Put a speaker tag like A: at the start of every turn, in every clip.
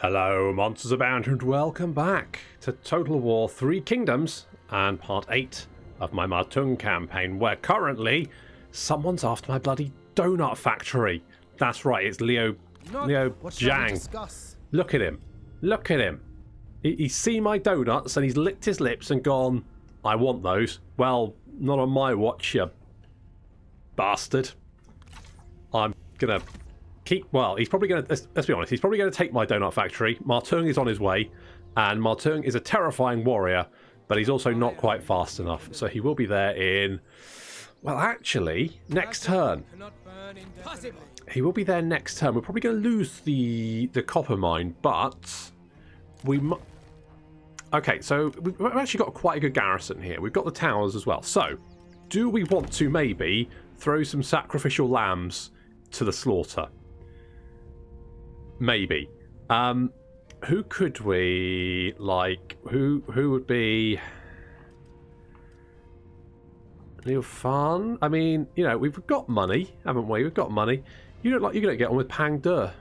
A: Hello, MonstersAbound, and welcome back to Total War 3 Kingdoms and Part 8 of my Ma Teng Campaign, where currently someone's after my bloody donut factory. That's right, it's Liu Zhang. Look at him. Look at him. He's seen my donuts and he's licked his lips and gone, I want those. Well, not on my watch, you bastard. I'm gonna... Well, he's probably going to, let's be honest, he's probably going to take my donut factory. Ma Teng is on his way, and Ma Teng is a terrifying warrior, but he's also not quite fast enough. So he will be there in, well, actually, next turn. He will be there next turn. We're probably going to lose the copper mine, but we okay, so we've actually got quite a good garrison here. We've got the towers as well. So, do we want to maybe throw some sacrificial lambs to the slaughter? Maybe. Who could we like? Who would be Liu Fan? I mean, you know, we've got money, haven't we? We've got money. You don't like? You're gonna get on with Pang De.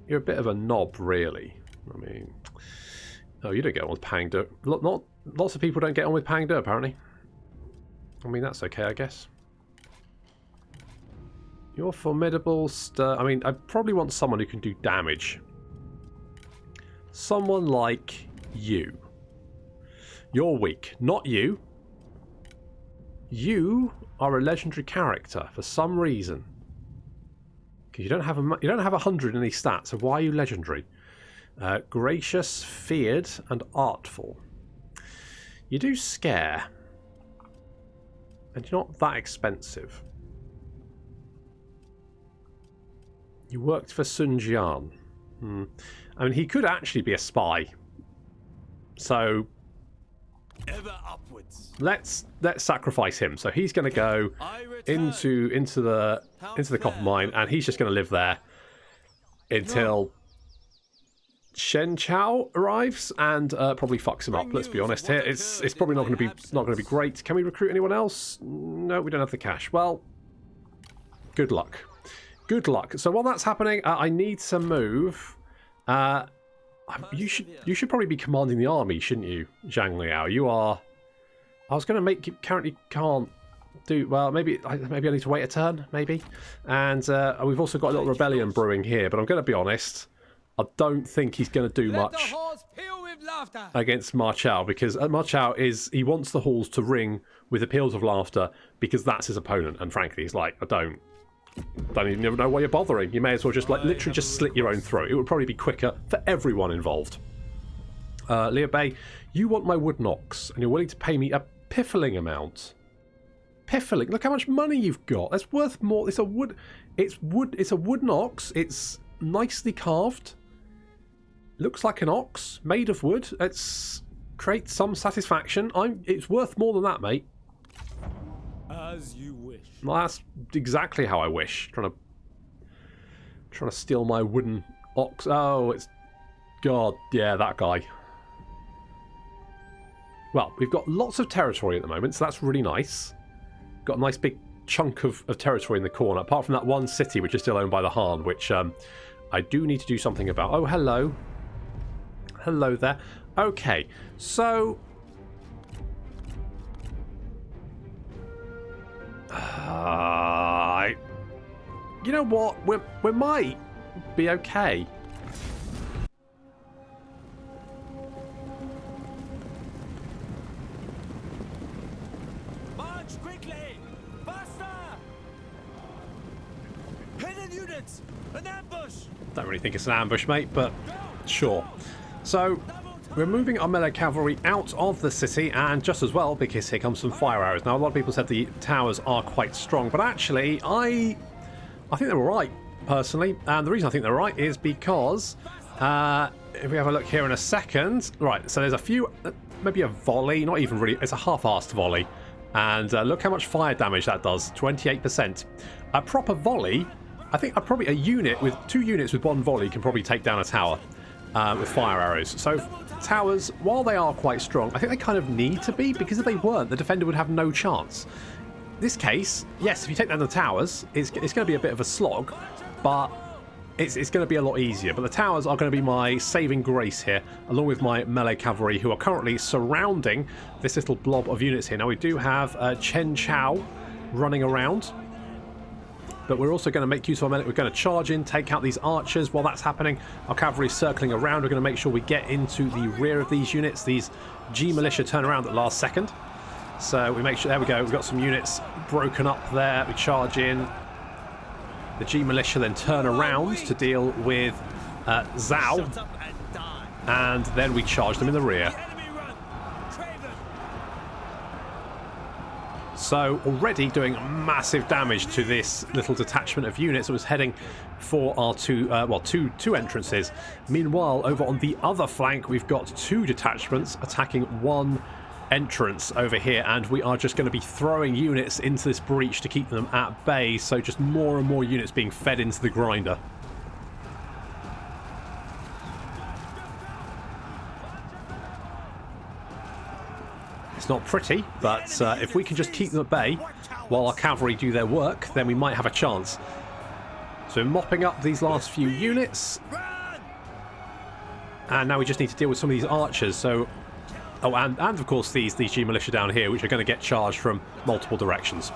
A: You're a bit of a knob, really. I mean, no, you don't get on with Pang De. Not lots of people don't get on with Pang De, apparently. I mean, that's okay, I guess. You're formidable. I mean, I probably want someone who can do damage. Someone like you. You're weak. Not you. You are a legendary character for some reason. Because you don't have 100 in these stats. So why are you legendary? Gracious, feared, and artful. You do scare, and you're not that expensive. You worked for Sun Jian. I mean, he could actually be a spy. So ever upwards. Let's sacrifice him. So he's going to go into the copper mine, and he's just going to live there until Shen Chao arrives and probably fucks him up. Let's be honest here. It's probably not going to be great. Can we recruit anyone else? No, we don't have the cash. Well, good luck. Good luck. So while that's happening, I need to move. You should probably be commanding the army, shouldn't you, Zhang Liao? You are. I was going to make you currently can't do well. Maybe I need to wait a turn, maybe. And we've also got a little rebellion brewing here. But I'm going to be honest. I don't think he's going to do much against Ma Chao, because Ma Chao he wants the halls to ring with appeals of laughter because that's his opponent. And frankly, he's like, I don't even know why you're bothering. You may as well just literally just slit your own throat. It would probably be quicker for everyone involved. Liu Bei, you want my wood knocks, and you're willing to pay me a piffling amount. Piffling. Look how much money you've got. That's worth more. It's a wood knocks. It's nicely carved. Looks like an ox made of wood. It's creates some satisfaction. It's worth more than that, mate.
B: As you wish.
A: Well, that's exactly how I wish. Trying to steal my wooden ox. Oh, it's God, yeah, that guy. Well, we've got lots of territory at the moment, so that's really nice. Got a nice big chunk of territory in the corner, apart from that one city which is still owned by the Han, which I do need to do something about. Oh, hello. Hello there. Okay, so you know what? We might be okay.
B: March quickly! Faster! Hidden units! An ambush!
A: Don't really think it's an ambush, mate, but sure. So we're moving our melee cavalry out of the city, and just as well because here comes some fire arrows. Now, a lot of people said the towers are quite strong, but actually I think they're alright, personally. And the reason I think they're right is because if we have a look here in a second, right, so there's a few, maybe a volley, not even really, it's a half-assed volley. And look how much fire damage that does, 28%. A proper volley, I think probably a unit with 2 units with 1 volley can probably take down a tower with fire arrows. So towers, while they are quite strong, I think they kind of need to be, because if they weren't, the defender would have no chance. This case, yes, if you take down the towers, it's going to be a bit of a slog, but it's going to be a lot easier. But the towers are going to be my saving grace here, along with my melee cavalry, who are currently surrounding this little blob of units here. Now, we do have Chen Chao running around, but we're also going to make use of our melee. We're going to charge in, take out these archers. While that's happening, our cavalry is circling around. We're going to make sure we get into the rear of these units. These G militia turn around at the last second. So we make sure, there we go, we've got some units broken up there. We charge in. The G militia then turn around to deal with Zhao, and then we charge them in the rear. So already doing massive damage to this little detachment of units that was heading for our two entrances. Meanwhile, over on the other flank, we've got two detachments attacking one entrance over here, and we are just going to be throwing units into this breach to keep them at bay. So just more and more units being fed into the grinder. It's not pretty, but if we can just keep them at bay while our cavalry do their work, then we might have a chance. So we're mopping up these last few units, and now we just need to deal with some of these archers. So, oh, and of course these G militia down here, which are going to get charged from multiple directions.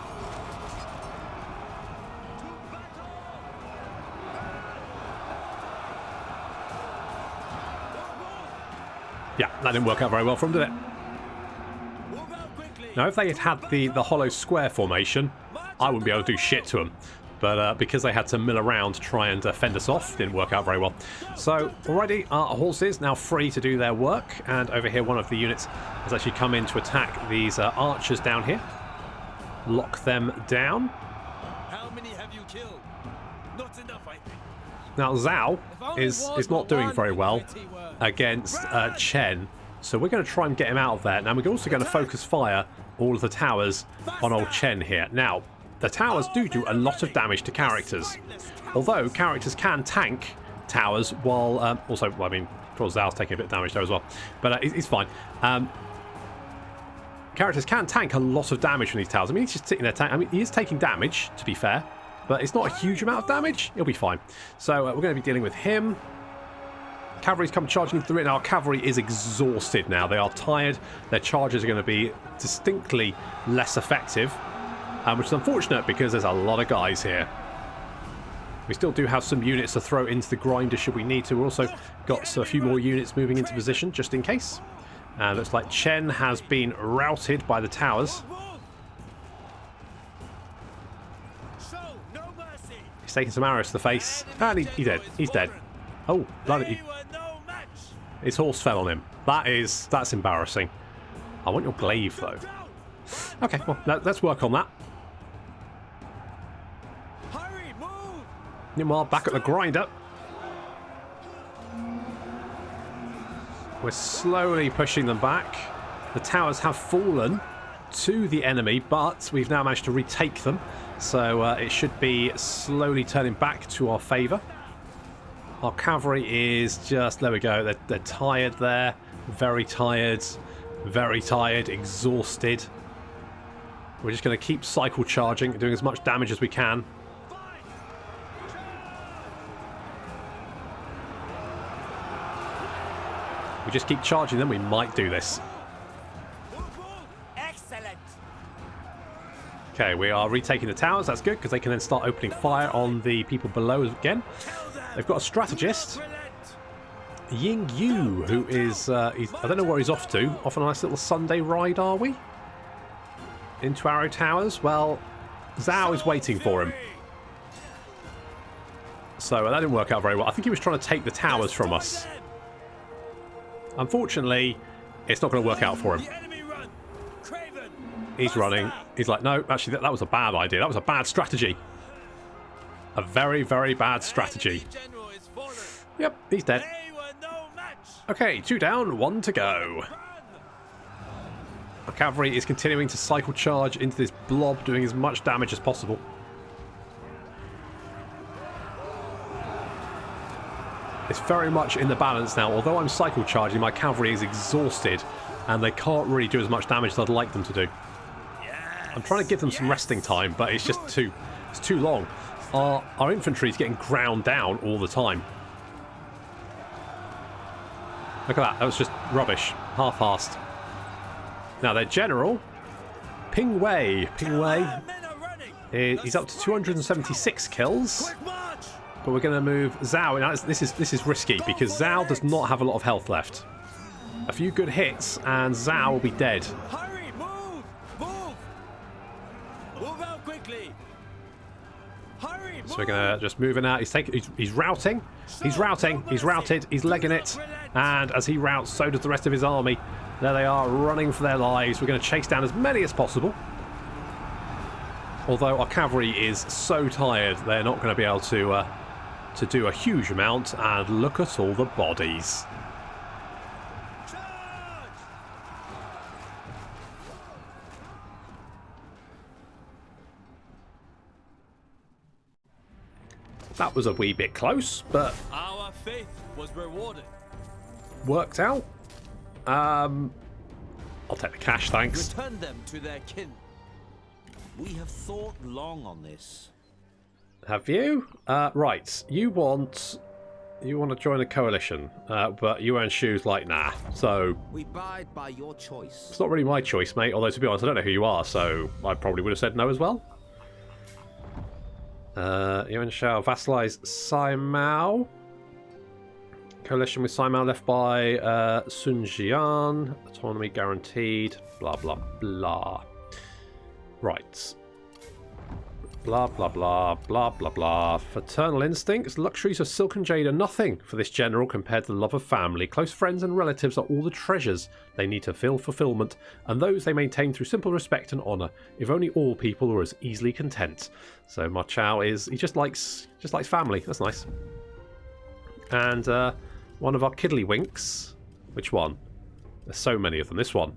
A: Yeah, that didn't work out very well for them, did it? Now, if they had had the hollow square formation, I wouldn't be able to do shit to them. But because they had to mill around to try and fend us off, didn't work out very well. So already our horses now free to do their work. And over here, one of the units has actually come in to attack these archers down here. Lock them down.
B: How many have you killed? Not enough, I think.
A: Now, Zhao is not doing very well against Chen. So we're going to try and get him out of there. Now, we're also going to focus fire all of the towers on old Chen here. Now, the towers do a lot of damage to characters. Although characters can tank towers while... also, well, I mean, of course, Zhao's taking a bit of damage there as well. But it's fine. Characters can tank a lot of damage from these towers. I mean, he's just sitting there... I mean, he is taking damage, to be fair. But it's not a huge amount of damage. He'll be fine. So we're going to be dealing with him. Cavalry's come charging through it. Now, our cavalry is exhausted now. They are tired. Their charges are going to be distinctly less effective, which is unfortunate because there's a lot of guys here. We still do have some units to throw into the grinder should we need to. We've also got a few more units moving into position just in case. Looks like Chen has been routed by the towers. He's taking some arrows to the face. And he's dead. He's dead. Oh, bloody. His horse fell on him. That's embarrassing. I want your glaive, though. Okay, well, let's work on that.
B: Hurry, move!
A: Meanwhile, back at the grinder. We're slowly pushing them back. The towers have fallen to the enemy, but we've now managed to retake them. So it should be slowly turning back to our favour. Our cavalry is just... There we go. They're tired there. Very tired. Very tired. Exhausted. We're just going to keep cycle charging, doing as much damage as we can. We just keep charging them. We might do this.
B: Excellent.
A: Okay, we are retaking the towers. That's good, because they can then start opening fire on the people below again. They've got a strategist, Ying Yu, who is... I don't know where he's off to. Off on a nice little Sunday ride, are we? Into Arrow Towers? Well, Zhao is waiting for him. So that didn't work out very well. I think he was trying to take the towers from us. Unfortunately, it's not going to work out for him. He's running. He's like, no, actually, that was a bad idea. That was a bad strategy. A very, very bad strategy. Yep, he's dead. Okay, 2 down, 1 to go. Our cavalry is continuing to cycle charge into this blob, doing as much damage as possible. It's very much in the balance now. Although I'm cycle charging, my cavalry is exhausted, and they can't really do as much damage as I'd like them to do. I'm trying to give them some resting time, but it's just too long. our infantry is getting ground down all the time. Look at that. That was just rubbish. Half-assed. Now, their general, Ping Wei. Ping Wei, he's up to 276 kills. But we're going to move Zhao. Now, this is risky because Zhao does not have a lot of health left. A few good hits and Zhao will be dead.
B: Hurry, move! Move! Move out quickly! Hurry, move!
A: So we're going to just move it out. He's routing. He's routing. He's routed. He's legging it. And as he routes, so does the rest of his army. There they are, running for their lives. We're going to chase down as many as possible. Although our cavalry is so tired, they're not going to be able to do a huge amount. And look at all the bodies. That was a wee bit close, but
B: our faith was rewarded.
A: Worked out. I'll take the cash, thanks.
B: Return them to their kin.
C: We have thought long on this.
A: Have you? Right. You want to join a coalition, but Yuan Shu's like, nah. So
C: We abide by your choice.
A: it's not really my choice, mate. Although to be honest, I don't know who you are, so I probably would have said no as well. Yuan Shao vassalize Sai Mao. Coalition with Sai Mao left by Sun Jian. Autonomy guaranteed. Blah, blah, blah. Right. Blah, blah, blah, blah, blah, blah. Fraternal instincts, luxuries of silk and jade are nothing for this general compared to the love of family. Close friends and relatives are all the treasures they need to feel fulfillment, and those they maintain through simple respect and honour. If only all people were as easily content. So Ma Chao he just likes family. That's nice. And one of our kiddlywinks. Which one? There's so many of them. This one.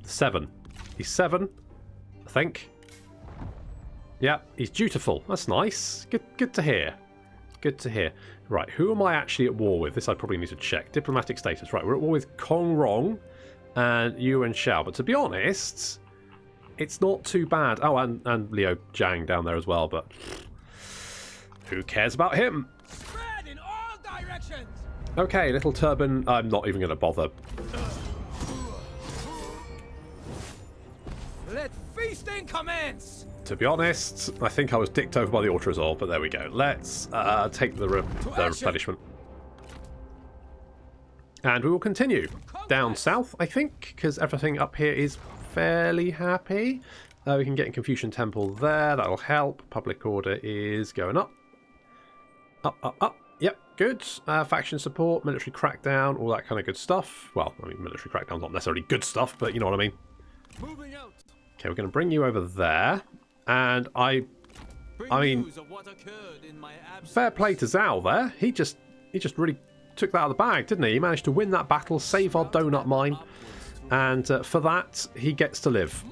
A: 7. He's 7, I think. Yeah, he's dutiful. That's nice. Good to hear. Good to hear. Right, who am I actually at war with? This I probably need to check. Diplomatic status. Right, we're at war with Kong Rong and Yuan Shao. But to be honest, it's not too bad. Oh, and Liu Zhang down there as well, but who cares about him?
B: Spread in all directions.
A: Okay, little turban. I'm not even going to bother.
B: Let feasting commence.
A: To be honest, I think I was dicked over by the Autorizol, but there we go. Let's take the replenishment. And we will continue down south, I think, because everything up here is fairly happy. We can get in Confucian Temple there. That'll help. Public order is going up. Up, up, up. Yep, good. Faction support, military crackdown, all that kind of good stuff. Well, I mean, military crackdown's not necessarily good stuff, but you know what I mean.
B: Moving out.
A: Okay, we're going to bring you over there. And I mean, fair play to Zhao there. He just really took that out of the bag, didn't he? He managed to win that battle, save our donut mine, and for that he gets to live.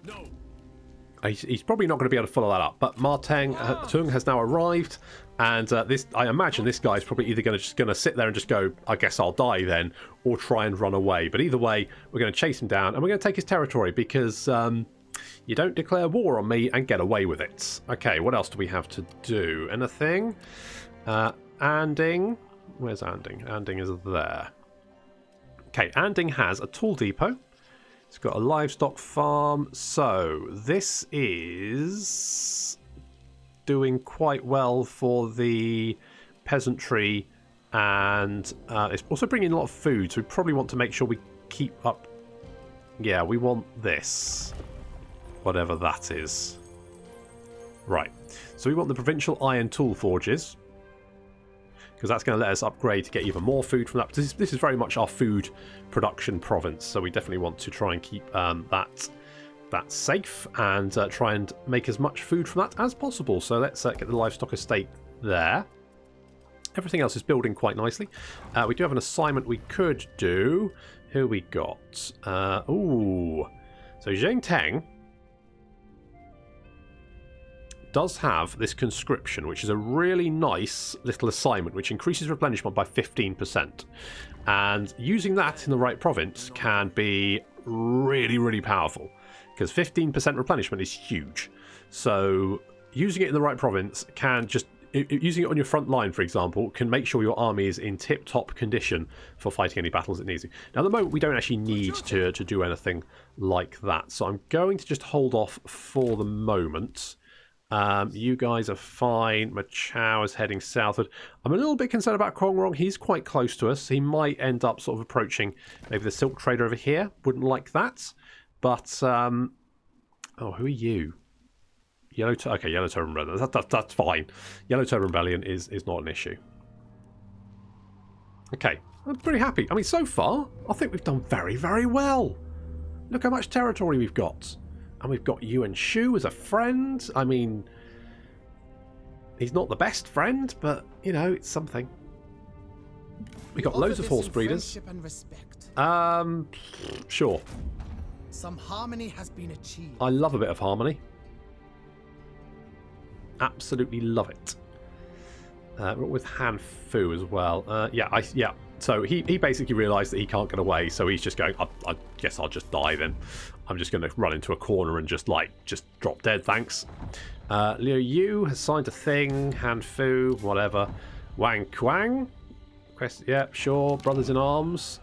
B: No.
A: He's probably not going to be able to follow that up. But Ma Teng Campaign has now arrived, and I imagine this guy's probably either going to sit there and just go, I guess I'll die then, or try and run away. But either way, we're going to chase him down, and we're going to take his territory because you don't declare war on me and get away with it. Okay, what else do we have to do? Anything? Anding. Where's Anding? Anding is there. Okay, Anding has a tool depot. It's got a livestock farm. So this is doing quite well for the peasantry, and it's also bringing a lot of food. So we probably want to make sure we keep up. Yeah, we want this. Whatever that is. Right. So we want the provincial iron tool forges, because that's going to let us upgrade to get even more food from that. This is very much our food production province, so we definitely want to try and keep that safe and try and make as much food from that as possible. So let's get the livestock estate there. Everything else is building quite nicely. We do have an assignment we could do. Who we got? Ooh. So Zheng Teng does have this conscription, which is a really nice little assignment, which increases replenishment by 15%. And using that in the right province can be really, really powerful, because 15% replenishment is huge. So using it in the right province can just... Using it on your front line, for example, can make sure your army is in tip-top condition for fighting any battles it needs to. Now, at the moment, we don't actually need to do anything like that. So I'm going to just hold off for the moment. You guys are fine. Ma Chao is heading southward. I'm a little bit concerned about Kongrong. He's quite close to us. He might end up sort of approaching maybe the silk trader over here. Wouldn't like that. But, oh, who are you? Yellow Turban Rebellion. That's fine. Yellow Turban Rebellion is not an issue. Okay, I'm pretty happy. I mean, so far, I think we've done very, very well. Look how much territory we've got. And we've got Yuan Shu as a friend. I mean, he's not the best friend, but, you know, it's something. We've got loads of horse breeders. Sure.
D: Some harmony has been achieved.
A: I love a bit of harmony. Absolutely love it. We're with Han Fu as well. Yeah. So he basically realised that he can't get away, so he's just going, I guess I'll just die then. I'm just going to run into a corner and just drop dead, thanks. Liu Yu has signed a thing. Han Fu, whatever. Wang Quang. Yeah, sure. Brothers in arms.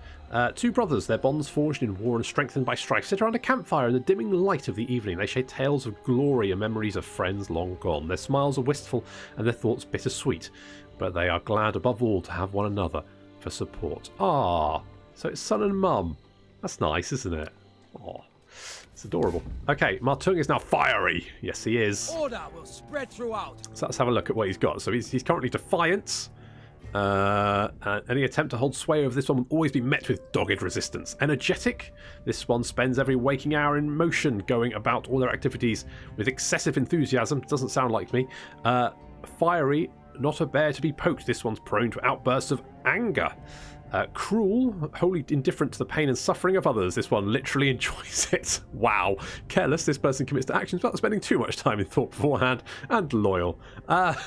A: Two brothers, their bonds forged in war and strengthened by strife, sit around a campfire in the dimming light of the evening. They share tales of glory and memories of friends long gone. Their smiles are wistful and their thoughts bittersweet, but they are glad above all to have one another for support. Ah, so it's son and mum. That's nice, isn't it? Oh, it's adorable. Okay, Ma Teng is now fiery. Yes, he is.
B: Order will spread throughout.
A: So let's have a look at what he's got. So he's currently defiant. Any attempt to hold sway over this one will always be met with dogged resistance. Energetic, this one spends every waking hour in motion, going about all their activities with excessive enthusiasm. Doesn't sound like me. Fiery, not a bear to be poked. This one's prone to outbursts of anger. Cruel, wholly indifferent to the pain and suffering of others. This one literally enjoys it. Wow. Careless, this person commits to actions without spending too much time in thought beforehand. And loyal. I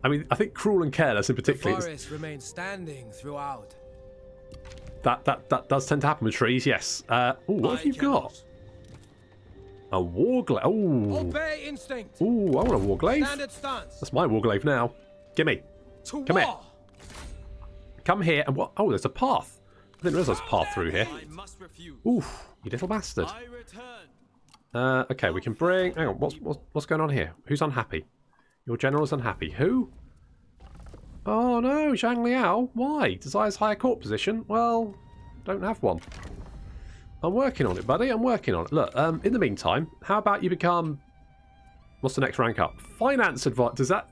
A: mean, I think cruel and careless in particular.
B: The forest remains standing throughout.
A: That does tend to happen with trees, yes. What have you got? A warglaive. Oh.
B: Obey instinct.
A: Ooh, I want a warglaive.
B: Standard stance.
A: That's my warglaive now. Gimme.
B: To
A: Come
B: war.
A: here. Come here and what? Oh, there's a path. I didn't realise there's a path through here. Oof, you little bastard. Okay, we can bring... Hang on, what's going on here? Who's unhappy? Your general is unhappy. Who? Oh no, Zhang Liao. Why? Desires higher court position? Well, don't have one. I'm working on it, buddy. I'm working on it. Look, in the meantime, how about you become... What's the next rank up? Finance advisor. Does that...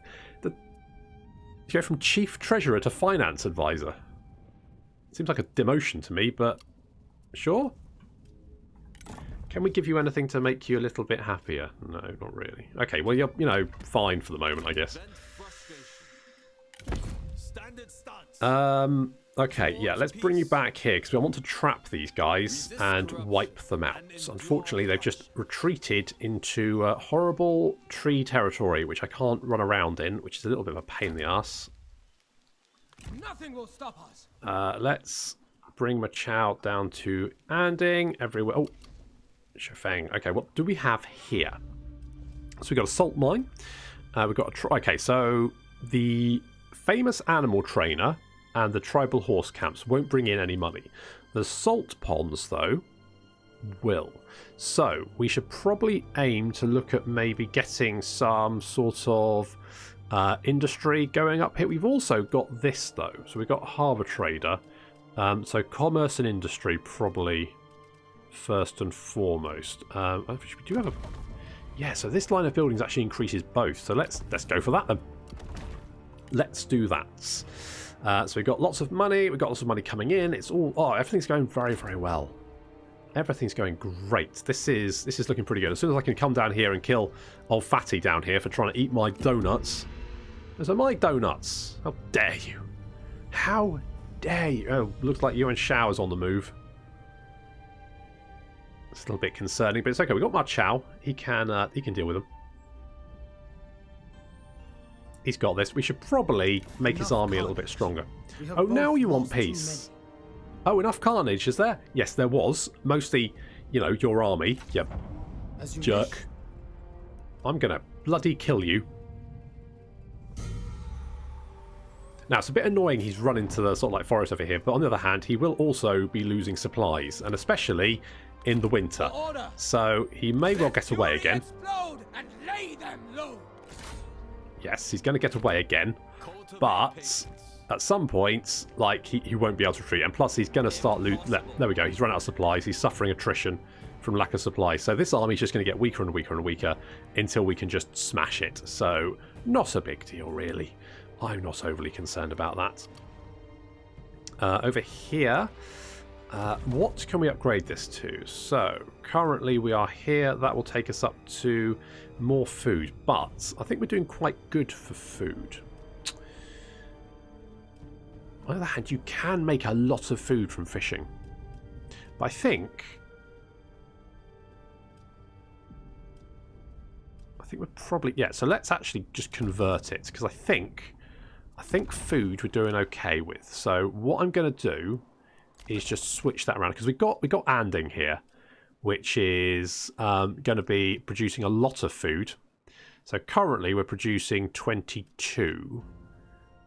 A: You go from chief treasurer to finance advisor. Seems like a demotion to me, but sure. Can we give you anything to make you a little bit happier? No, not really. Okay, well, you're, you know, fine for the moment, I guess. Okay, yeah, let's bring you back here, because I want to trap these guys and wipe them out. So unfortunately, they've just retreated into horrible tree territory, which I can't run around in, which is a little bit of a pain in the ass.
B: Nothing will stop us.
A: Let's bring Ma Chao down to Anding everywhere. Oh, Shifeng. Okay, what do we have here? So we've got a salt mine. We've got a... Okay, so the famous animal trainer and the tribal horse camps won't bring in any money. The salt ponds, though, will. So we should probably aim to look at maybe getting some sort of industry going up here. We've also got this, though. So we've got harbour trader. So commerce and industry probably first and foremost. We do have a... Yeah, so this line of buildings actually increases both. So let's go for that then. Let's do that. So we've got lots of money. We've got lots of money coming in. It's all... Oh, everything's going very, very well. Everything's going great. This is looking pretty good. As soon as I can come down here and kill old Fatty down here for trying to eat my donuts. Those are my donuts. How dare you? How dare you? Oh, looks like Yuan Shao is on the move. It's a little bit concerning, but it's okay. We've got Ma Chao. He can deal with them. He's got this. We should probably make his army a little bit stronger. Oh, now you want peace. Oh, enough carnage, is there? Yes, there was. Mostly, you know, your army. Yep. Jerk. I'm going to bloody kill you. Now, it's a bit annoying he's run into the sort of like forest over here, but on the other hand, he will also be losing supplies, and especially in the winter. So he may well get away again.
B: And lay them low.
A: Yes, he's going to get away again, but at some point, like, he won't be able to retreat, and plus he's going to start there we go, he's run out of supplies, he's suffering attrition from lack of supplies, so this army's just going to get weaker and weaker and weaker until we can just smash it, so not a big deal really. I'm not overly concerned about that. Over here, what can we upgrade this to? So, currently we are here. That will take us up to more food, but I think we're doing quite good for food. On the other hand, you can make a lot of food from fishing. But I think we're probably... Yeah, so let's actually just convert it, because I think food we're doing okay with. So what I'm going to do is just switch that around, because we got Anding here, which is going to be producing a lot of food. So currently we're producing 22,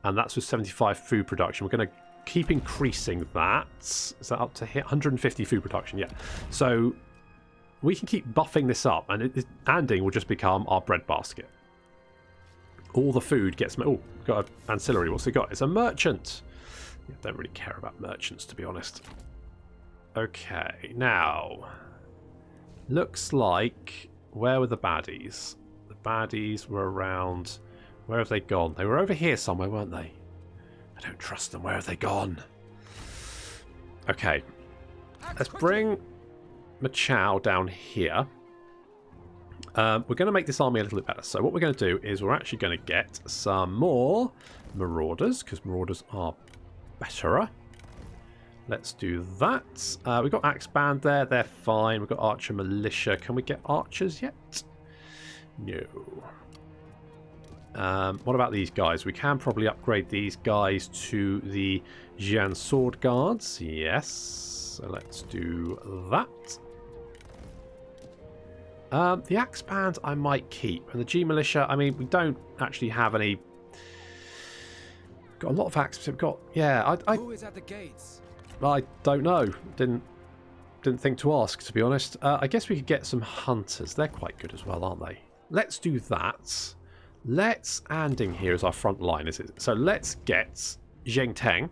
A: and that's with 75 food production. We're going to keep increasing that. Is that up to here? 150 food production, yeah. So we can keep buffing this up, and Anding will just become our bread basket. All the food gets... Oh, got an ancillary. What's it got? It's a merchant. Yeah, don't really care about merchants, to be honest. Okay, now... Looks like... Where were the baddies? The baddies were around... Where have they gone? They were over here somewhere, weren't they? I don't trust them. Where have they gone? Okay. Let's bring Machow down here. We're going to make this army a little bit better. So what we're going to do is we're actually going to get some more marauders, because marauders are betterer. Let's do that. We've got Axe Band there. They're fine. We've got Archer Militia. Can we get archers yet? No. What about these guys? We can probably upgrade these guys to the Jian Sword Guards. Yes. So let's do that. The Axe Band I might keep. And the G Militia, I mean, we don't actually have any... Got a lot of Axe... We've got... Yeah,
B: Who is at the gates?
A: I don't know. Didn't think to ask, to be honest. I guess we could get some hunters. They're quite good as well, aren't they? Let's do that. Let's Anding here as our front line, is it? So let's get Zheng Teng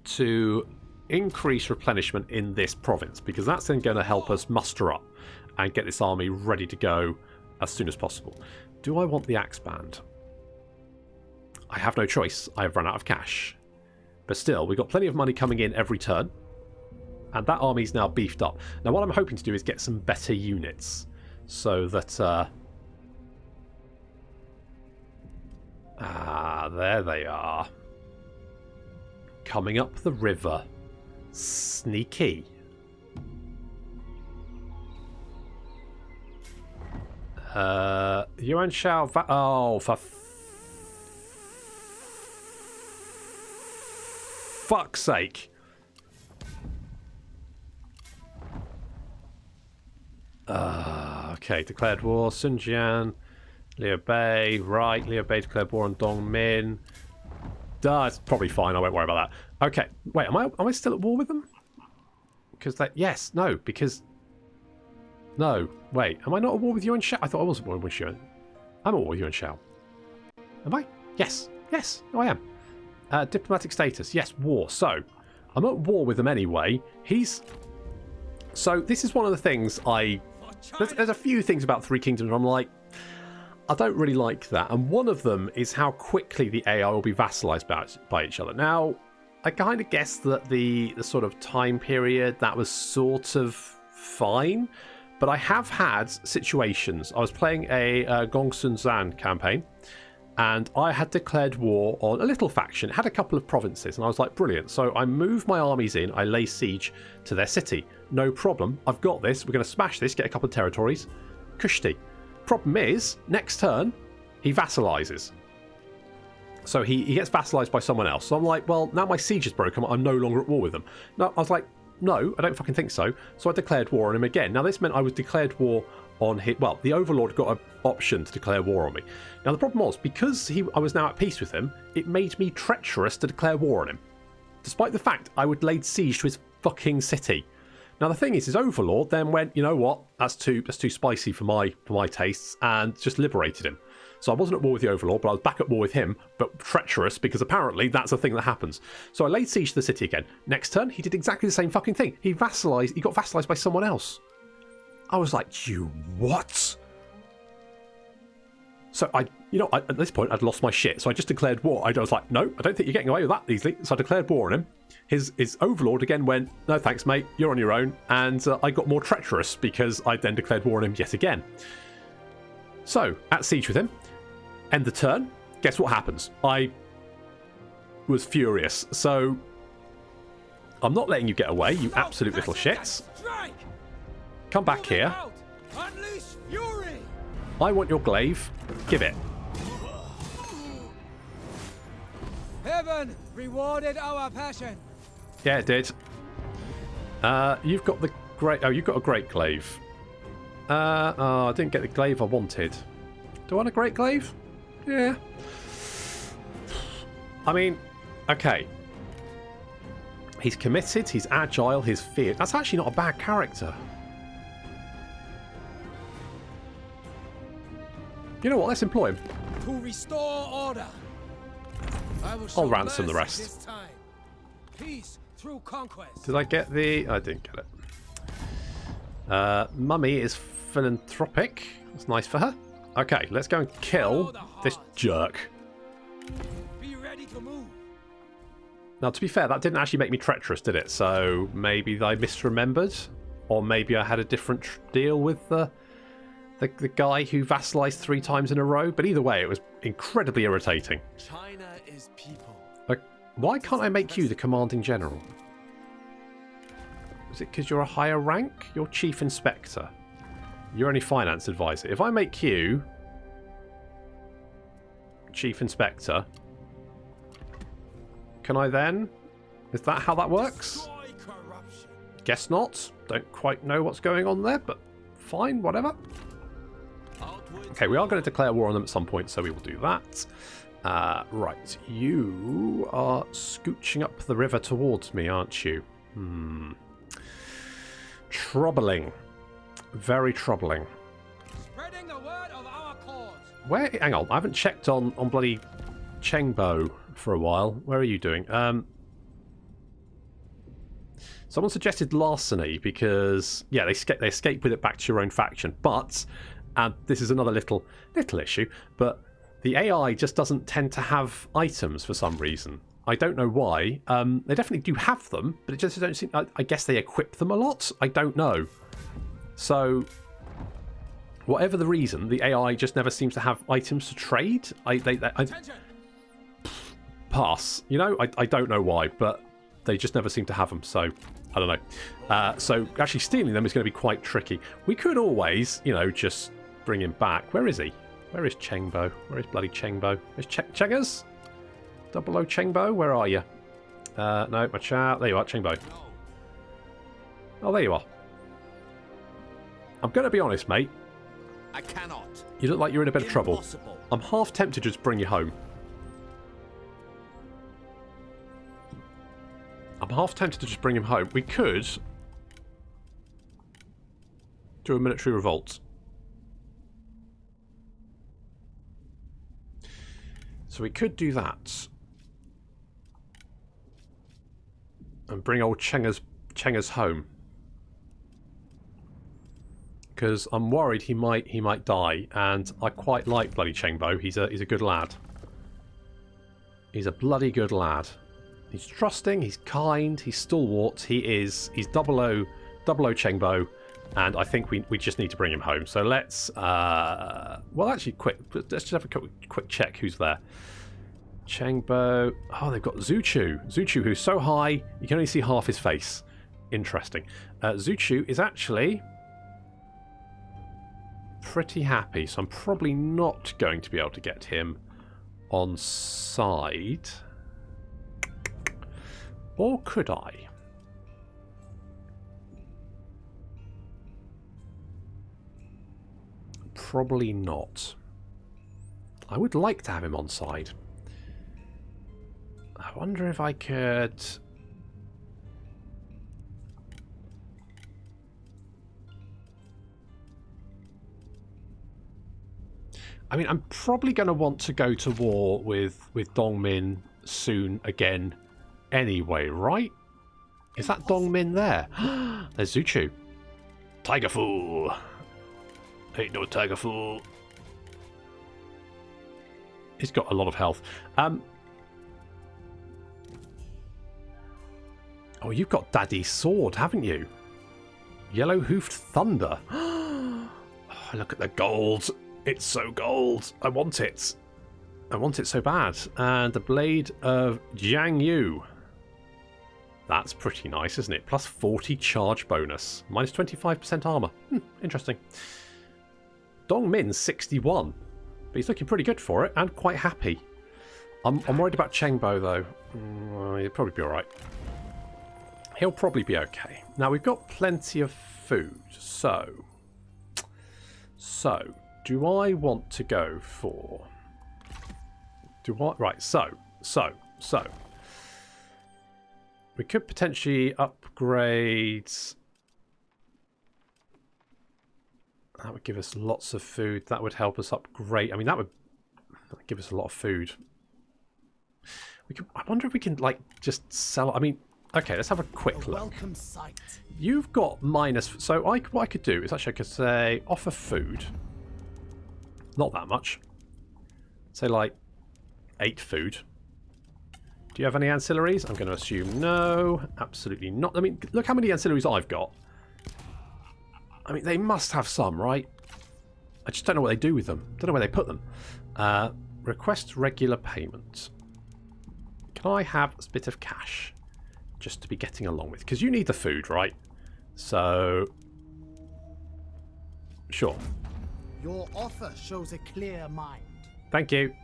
A: to increase replenishment in this province, because that's then going to help us muster up and get this army ready to go as soon as possible. Do I want the Axe Band? I have no choice. I have run out of cash. But still, we've got plenty of money coming in every turn. And that army's now beefed up. Now, what I'm hoping to do is get some better units. So that... there they are. Coming up the river. Sneaky. Yuan Shao... Oh, for fuck's sake. Okay, declared war. Sun Jian, Liu Bei, right. Liu Bei declared war on Dong Min. It's probably fine. I won't worry about that. Okay, wait. Am I still at war with them? Because that... Yes, no, because... No, wait. Am I not at war with Yuan Shao? I thought I was at war with Yuan. I'm at war with Yuan Shao. Am I? Yes. Yes. No, I am. Diplomatic status. Yes, war. So, I'm at war with them anyway. So, this is one of the things There's a few things about Three Kingdoms where I'm like, I don't really like that. And one of them is how quickly the AI will be vassalized by each other. Now, I kind of guessed that the sort of time period, that was sort of fine. But I have had situations. I was playing a Gongsun Zan campaign, and I had declared war on a little faction. It had a couple of provinces, and I was like, brilliant. So I move my armies in, I lay siege to their city. No problem. I've got this. We're going to smash this, get a couple of territories. Kushti. Problem is, next turn, he vassalizes. So he gets vassalized by someone else. So I'm like, well, now my siege is broken. I'm no longer at war with them. No, I was like, no, I don't fucking think so. So I declared war on him again. Now, this meant I was declared war on his... Well, the Overlord got an option to declare war on me. Now, the problem was, because I was now at peace with him, it made me treacherous to declare war on him. Despite the fact I would laid siege to his fucking city. Now, the thing is, his Overlord then went, you know what, that's too spicy for my tastes, and just liberated him. So I wasn't at war with the Overlord, but I was back at war with him, but treacherous, because apparently that's a thing that happens. So I laid siege to the city again. Next turn, he did exactly the same fucking thing. He got vassalized by someone else. I was like, you what? So at this point, I'd lost my shit. So I just declared war. I was like, no, I don't think you're getting away with that easily. So I declared war on him. His Overlord again went, no thanks, mate, you're on your own. And I got more treacherous because I then declared war on him yet again. So, at siege with him. End the turn. Guess what happens? I was furious. So, I'm not letting you get away, you absolute little shits. Come back here. I want your glaive. Give it.
B: Heaven rewarded our passion.
A: Yeah, it did. You've got the great... Oh, you've got a great glaive. Oh, I didn't get the glaive I wanted. Do I want a great glaive? Yeah. I mean, okay. He's committed, he's agile, he's feared. That's actually not a bad character. You know what? Let's employ him.
B: To restore order.
A: I'll ransom the rest.
B: Peace through conquest.
A: Did I get the... I didn't get it. Mummy is philanthropic. That's nice for her. Okay, let's go and kill this jerk.
B: Be ready to move.
A: Now, to be fair, that didn't actually make me treacherous, did it? So maybe I misremembered, or maybe I had a different deal with the guy who vassalized 3 times in a row. But either way, it was incredibly irritating.
B: China is people.
A: Like, why can't I make you the commanding general? Is it because you're a higher rank? You're chief inspector. You're only finance advisor. If I make you chief inspector, can I then? Is that how that works? Guess not. Don't quite know what's going on there, but fine, whatever. Okay, we are going to declare war on them at some point, so we will do that. Right, you are scooching up the river towards me, aren't you? Troubling. Very troubling.
B: Spreading the word of our cause.
A: Where? Hang on, I haven't checked on bloody Chengbo for a while. Where are you doing? Someone suggested larceny because, yeah, they escape with it back to your own faction. But, and this is another little issue, but the AI just doesn't tend to have items for some reason. I don't know why. They definitely do have them, but it just don't seem... I guess they equip them a lot? I don't know. So, whatever the reason, the AI just never seems to have items to trade. I pass. You know, I don't know why, but they just never seem to have them, so I don't know. So, actually stealing them is going to be quite tricky. We could always, you know, just bring him back. Where is he? Where is Chengbo? Where is bloody Chengbo? Is Chengers? 00 Chengbo? Where are you? No, my chat. There you are, Chengbo. Oh, there you are. I'm going to be honest, mate.
C: I cannot.
A: You look like you're in a bit of trouble.
C: Impossible.
A: I'm half tempted to just bring you home. I'm half tempted to just bring him home. We could do a military revolt. So we could do that. And bring old Chengers home. Because I'm worried he might die, and I quite like bloody Chengbo. He's a good lad. He's a bloody good lad. He's trusting, he's kind, he's stalwart, he's 00 Chengbo, and I think we just need to bring him home. So let's well actually let's just have a quick check who's there. Chengbo. Oh, they've got Zuchu. Zuchu, who's so high you can only see half his face. Interesting. Zuchu is actually pretty happy, so I'm probably not going to be able to get him on side. Or could I? probably not. I would like to have him on side. I wonder if I could... I mean, I'm probably going to want to go to war with Dongmin soon again anyway, right? Is that Dongmin there? There's Zuchu. Tiger Fool. Ain't no Tiger Fool. He's got a lot of health. Oh, you've got Daddy's sword, haven't you? Yellow Hoofed Thunder. Oh, look at the gold. It's so gold. I want it. I want it so bad. And the Blade of Jiang Yu. That's pretty nice, isn't it? Plus 40 charge bonus. Minus 25% armor. Interesting. Dongmin's 61. But he's looking pretty good for it and quite happy. I'm worried about Chengbo, though. He'll probably be alright. He'll probably be okay. Now, we've got plenty of food. So, do I want to go for... Right, so. We could potentially upgrade... That would give us lots of food. That would help us upgrade... I mean, that would give us a lot of food. I wonder if we can, like, just sell... I mean, okay, let's have a quick look.
D: Welcome sight.
A: You've got minus... So what I could do is actually I could say offer food... Not that much. Say like 8 food. Do you have any ancillaries? I'm going to assume no. Absolutely not. I mean, look how many ancillaries I've got. I mean, they must have some, right? I just don't know what they do with them. Don't know where they put them. Request regular payment. Can I have a bit of cash? Just to be getting along with. Because you need the food, right? So... Sure.
D: Your offer shows a clear mind.
A: Thank you.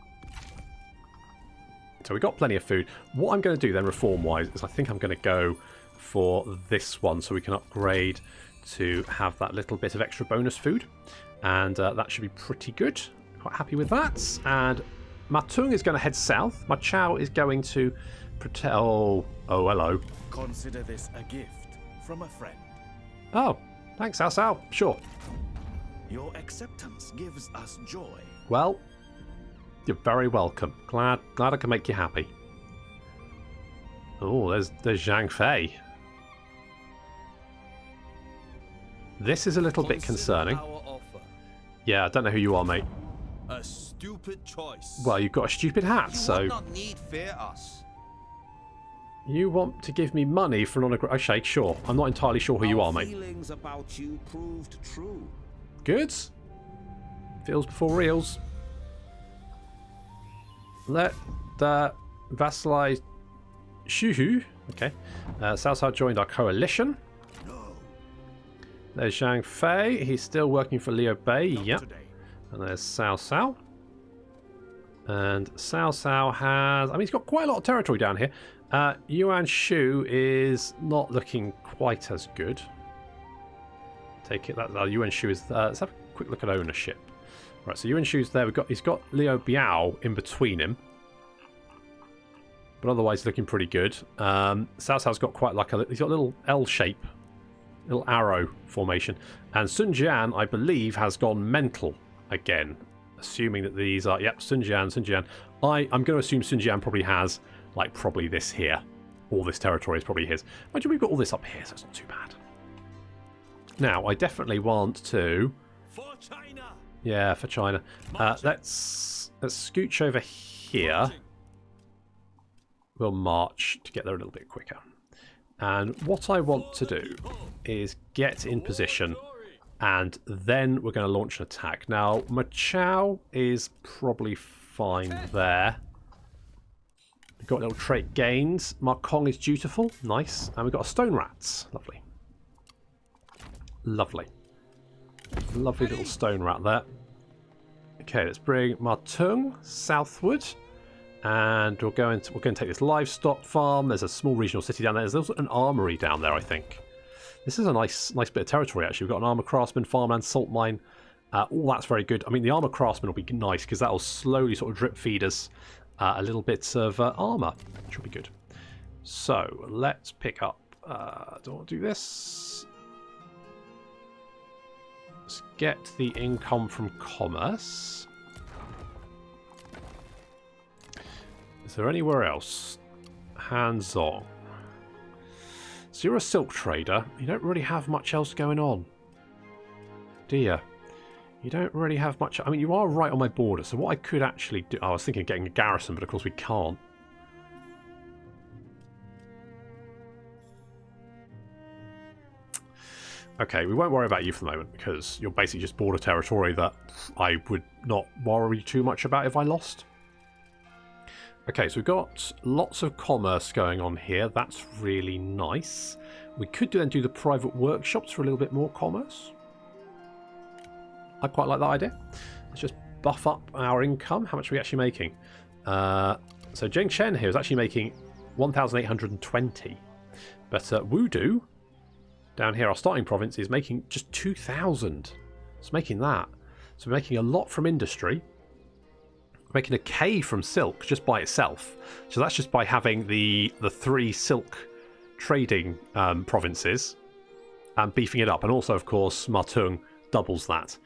A: So we've got plenty of food. What I'm going to do then, reform-wise, is I think I'm going to go for this one so we can upgrade to have that little bit of extra bonus food. And that should be pretty good. Quite happy with that. And Ma Teng is going to head south. Ma Chao is going to protect... Oh, hello.
B: Consider this a gift from a friend.
A: Oh, thanks, Vassal. Sure.
B: Your acceptance gives us joy.
A: Well, you're very welcome. Glad I can make you happy. Oh, there's Zhang Fei. This is a little bit concerning. Yeah, I don't know who you are, mate.
B: A stupid choice.
A: Well, you've got a stupid hat, so...
C: You would not need fear us.
A: You want to give me money for an honor... Okay, sure. I'm not entirely sure who you are, mate.
C: Feelings about you proved true.
A: Good. Feels before reals. Let the vassalize Shuhu. Okay. Cao Cao joined our coalition.
B: No.
A: There's Zhang Fei. He's still working for Liu Bei. Yep. And there's Cao Cao. And Cao Cao has... I mean, he's got quite a lot of territory down here. Yuan Shu is not looking quite as good. Take it that Yuan Shu is... let's have a quick look at ownership. Right, so Yuan Shu's there. He's got Liu Biao in between him. But otherwise looking pretty good. Cao Cao's got quite like a... He's got a little L shape. Little arrow formation. And Sun Jian, I believe, has gone mental again. Assuming that these are... Yep, Sun Jian. I'm going to assume Sun Jian probably has, like, probably this here. All this territory is probably his. Imagine we've got all this up here, so it's not too bad. Now, I definitely want to...
B: For China.
A: Yeah, for China. Let's scooch over here. We'll march to get there a little bit quicker. And what I want to do is get in position, and then we're going to launch an attack. Now, Ma Chao is probably fine there. We've got little trait gains. Ma Kong is dutiful. Nice. And we've got a stone rats. Lovely. Lovely. Lovely little stone rat there. Okay, let's bring Ma Teng southward. And we're going to take this livestock farm. There's a small regional city down there. There's also an armory down there, I think. This is a nice bit of territory, actually. We've got an armor craftsman, farmland, salt mine, All that's very good. I mean, the armor craftsman will be nice because that'll slowly sort of drip feed us a little bit of armor, which will be good. So let's pick up. Do I want to do this? Let's get the income from commerce. Is there anywhere else? Hands on. So you're a silk trader. You don't really have much else going on, do you? You don't really have much. I mean, you are right on my border. So what I could actually do... I was thinking of getting a garrison, but of course we can't. Okay, we won't worry about you for the moment because you're basically just border territory that I would not worry too much about if I lost. Okay, so we've got lots of commerce going on here. That's really nice. We could then do the private workshops for a little bit more commerce. I quite like that idea. Let's just buff up our income. How much are we actually making? So Zheng Chen here is actually making 1,820. But Wudu, down here, our starting province, is making just 2,000. It's making that. So we're making a lot from industry. Making a K from silk just by itself. So that's just by having the 3 silk trading provinces and beefing it up. And also, of course, Ma Teng doubles that.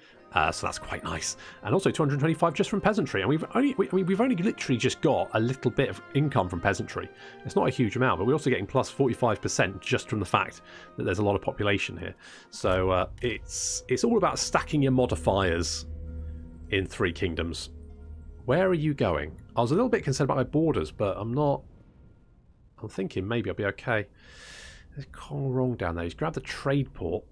A: So that's quite nice. And also 225 just from peasantry. And we've only literally just got a little bit of income from peasantry. It's not a huge amount, but we're also getting plus 45% just from the fact that there's a lot of population here. So it's all about stacking your modifiers in 3 kingdoms. Where are you going? I was a little bit concerned about my borders, but I'm not. I'm thinking maybe I'll be okay. There's Kong Rong down there. He's grabbed the trade port.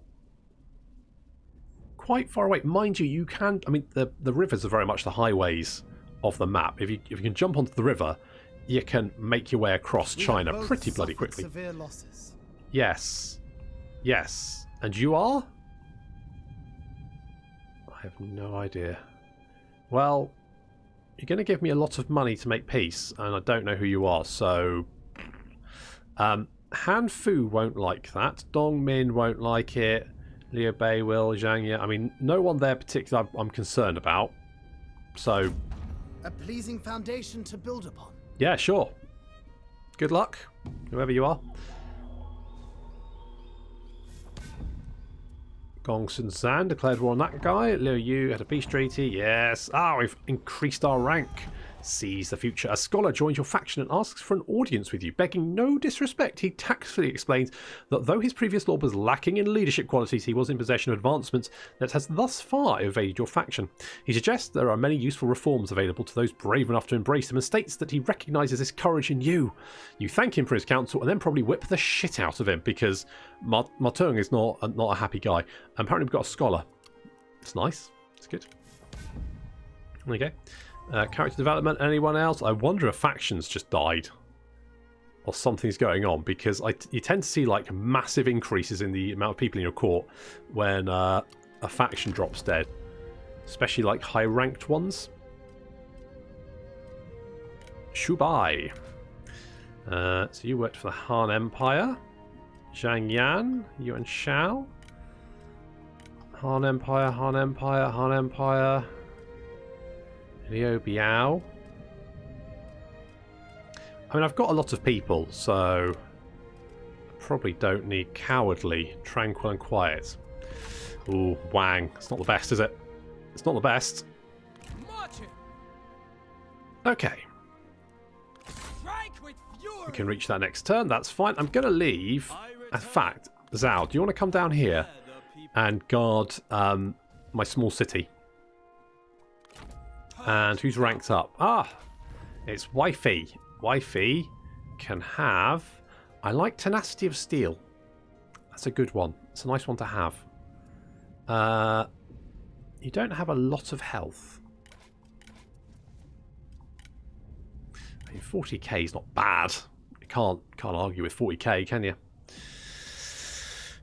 A: Quite far away. Mind you, you can... I mean, the rivers are very much the highways of the map. If you can jump onto the river, you can make your way across China pretty bloody quickly.
D: Severe losses.
A: Yes. Yes. And you are? I have no idea. Well... You're going to give me a lot of money to make peace, and I don't know who you are, so... Han Fu won't like that. Dong Min won't like it. Liu Bei will. Zhang Ye. I mean, no one there particularly I'm concerned about. So...
D: A pleasing foundation to build upon.
A: Yeah, sure. Good luck, whoever you are. Gong Sun Zan declared war on that guy. Liu Yu had a peace treaty. Yes. Ah, we've increased our rank. Seize the future. A scholar joins your faction and asks for an audience with you. Begging no disrespect, he tactfully explains that though his previous lord was lacking in leadership qualities, he was in possession of advancements that has thus far evaded your faction. He suggests there are many useful reforms available to those brave enough to embrace them and states that he recognises his courage in you. You thank him for his counsel and then probably whip the shit out of him because Ma Teng is not a happy guy. And apparently we've got a scholar. It's nice. It's good. Okay. Character development, anyone else? I wonder if factions just died or something's going on, because you tend to see like massive increases in the amount of people in your court when a faction drops dead, especially like high ranked ones. Shubai. So you worked for the Han Empire. Zhang Yan, Yuan Shao. Han Empire, Han Empire, Han Empire. Liu Biao. I mean, I've got a lot of people, so I probably don't need cowardly, tranquil and quiet. Ooh, Wang. It's not the best, is it? It's not the best. Okay. We can reach that next turn. That's fine. I'm going to leave. In fact, Zhao, do you want to come down here and guard my small city? And who's ranked up? Ah, it's Wifey. Wifey can have... I like Tenacity of Steel. That's a good one. It's a nice one to have. You don't have a lot of health. I mean, 40k is not bad. You can't argue with 40k, can you?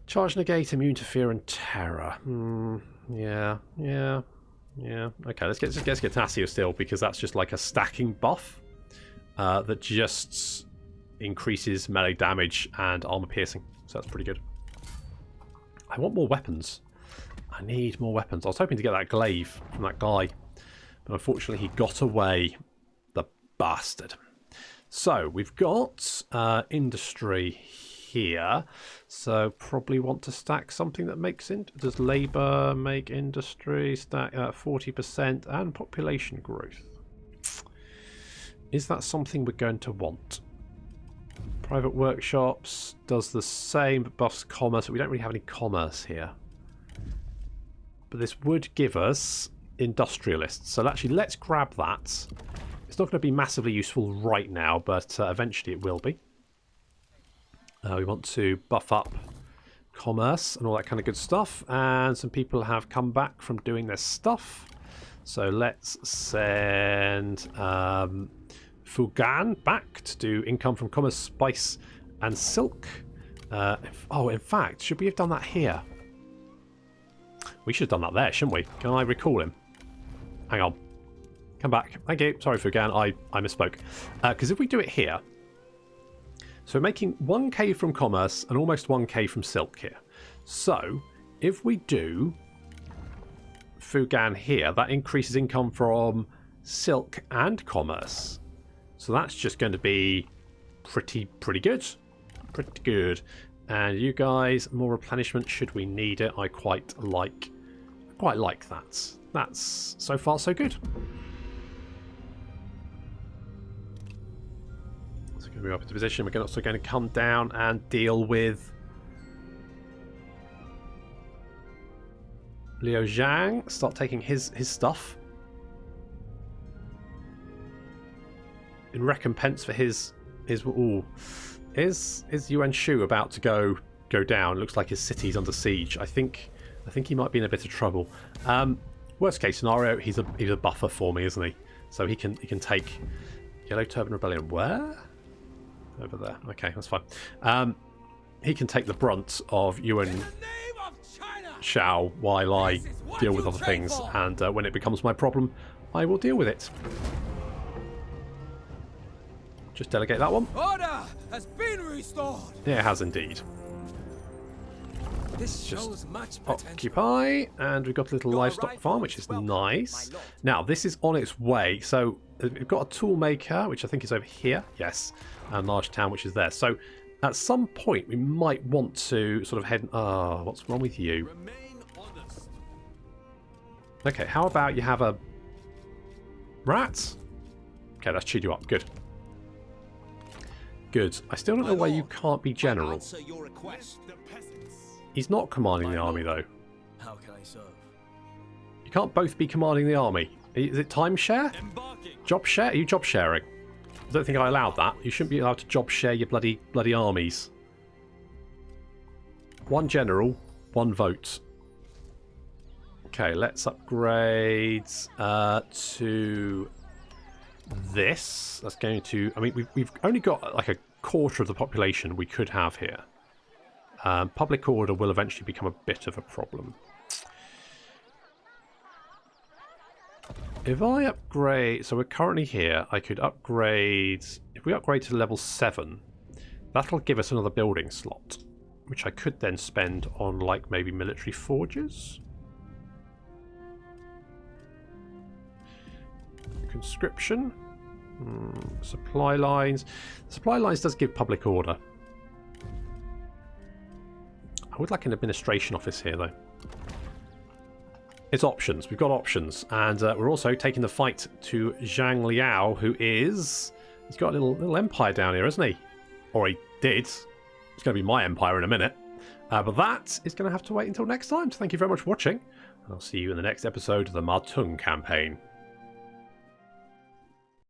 A: Charge, negate, immune to fear and terror. Yeah. Okay, let's get Tenacity of Steel, because that's just like a stacking buff that just increases melee damage and armor piercing. So that's pretty good. I want more weapons. I need more weapons. I was hoping to get that glaive from that guy, but unfortunately he got away. The bastard. So we've got industry here. So probably want to stack something that makes it. Does labour make industry? Stack 40% and population growth. Is that something we're going to want? Private workshops does the same, but buffs commerce. But we don't really have any commerce here. But this would give us industrialists. So actually, let's grab that. It's not going to be massively useful right now, but eventually it will be. We want to buff up commerce and all that kind of good stuff. And some people have come back from doing their stuff. So let's send Fugan back to do income from commerce, spice, and silk. Oh, in fact, should we have done that here? We should have done that there, shouldn't we? Can I recall him? Hang on. Come back. Thank you. Sorry, Fugan. I misspoke. Because if we do it here... So we're making 1k from commerce and almost 1k from silk here. So if we do Fugan here, that increases income from silk and commerce. So that's just going to be pretty good. Pretty good. And you guys, more replenishment should we need it. I quite like that. That's so far so good. Move up into position. We're also going to come down and deal with Liu Zhang. Start taking his stuff in recompense for his. Ooh, is Yuan Shu about to go down? Looks like his city's under siege. I think he might be in a bit of trouble. Worst case scenario, he's a buffer for me, isn't he? So he can take Yellow Turban Rebellion. Where? Over there. Okay, that's fine. He can take the brunt of Yuan Shao while I deal with other things, and when it becomes my problem, I will deal with it. Just delegate that one.
B: Order has been restored.
A: Yeah, it has indeed.
B: This shows much potential.
A: Occupy, and we've got a little livestock farm, which is nice. Now, this is on its way, so we've got a tool maker, which I think is over here. Yes. And large town, which is there. So at some point we might want to sort of head. Oh, what's wrong with you? Okay, how about you have a rat? Okay, that's cheered you up. Good. Good. I still don't know why you can't be general. He's not commanding the army though.
B: How can I serve?
A: You can't both be commanding the army. Is it timeshare? Job share? Are you job sharing? I don't think I allowed that. You shouldn't be allowed to job share your bloody armies. One general, one vote. Okay, let's upgrade to this. That's going to... I mean, we've only got like a quarter of the population we could have here. Public order will eventually become a bit of a problem. If I upgrade... So we're currently here. I could upgrade... If we upgrade to level 7, that'll give us another building slot, which I could then spend on, like, maybe military forges. Conscription. Supply lines. Supply lines does give public order. I would like an administration office here, though. It's options. We've got options. And we're also taking the fight to Zhang Liao, who is... He's got a little empire down here, hasn't he? Or he did. It's going to be my empire in a minute. But that is going to have to wait until next time. So thank you very much for watching. And I'll see you in the next episode of the Ma Teng Campaign.